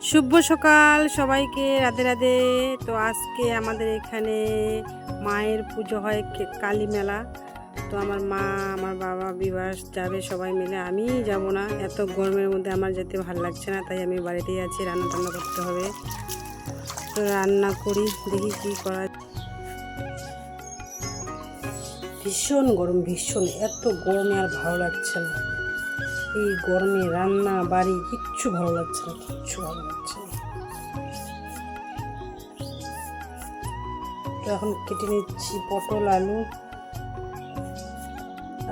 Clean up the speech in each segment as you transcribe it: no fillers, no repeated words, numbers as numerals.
শুভ সকাল সবাইকে, রাধে রাধে। তো আজকে আমাদের এখানে মায়ের পুজো হয়, কালী মেলা। তো আমার মা, আমার বাবা, বিবাস যাবে সবাই মিলে। আমি যাব না, এত গরমের মধ্যে আমার যেতে ভালো লাগছে না, তাই আমি বাড়িতেই আছি। রান্না টান্না করতে হবে, তো রান্না করি, দেখি কী করা। ভীষণ গরম, ভীষণ, এত গরমে আর ভালো লাগছে না। এই গরমে রান্না বাড়ি কিচ্ছু ভালো লাগছে না, কিচ্ছু ভালো লাগছে না। তো এখন কেটে নিচ্ছি পটল, আলু।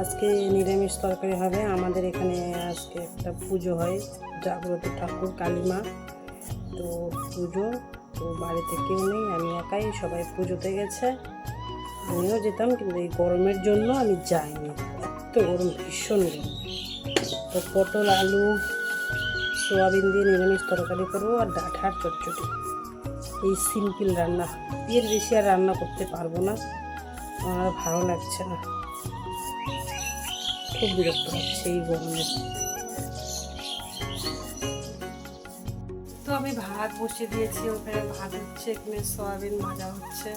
আজকে নিরামিষ তরকারি হবে। আমাদের এখানে আজকে একটা পুজো হয়, জাগ্রত ঠাকুর কালীমা। তো পুজো, তো বাড়িতে কেউ নেই, আমি একাই, সবাই পুজোতে গেছে। আমিও যেতাম, কিন্তু এই গরমের জন্য আমি যাইনি। এত গরম, ভীষণ গরম। তো পটল, আলু, সোয়াবিন দিয়ে নিরামিষ তরকারি করবো, আর ডাঁটার চটচটি। এই সিম্পল রান্না, এর বেশি আর রান্না করতে পারবো না, আমার ভালো লাগছে না, খুব বিরক্ত হচ্ছে এই গরমে। তো আমি ভাত বসিয়ে দিয়েছি, ওখানে ভাত হচ্ছে, এখানে সয়াবিন ভাজা হচ্ছে।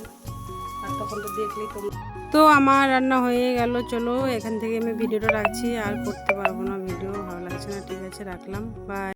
আর তখন তো দেখলেই তো আমার রান্না হয়ে গেল। চলো এখান থেকে আমি ভিডিওটা রাখছি, আর করতে পারবো না ভিডিও, ভালো লাগছে না। ঠিক আছে, রাখলাম, বাই।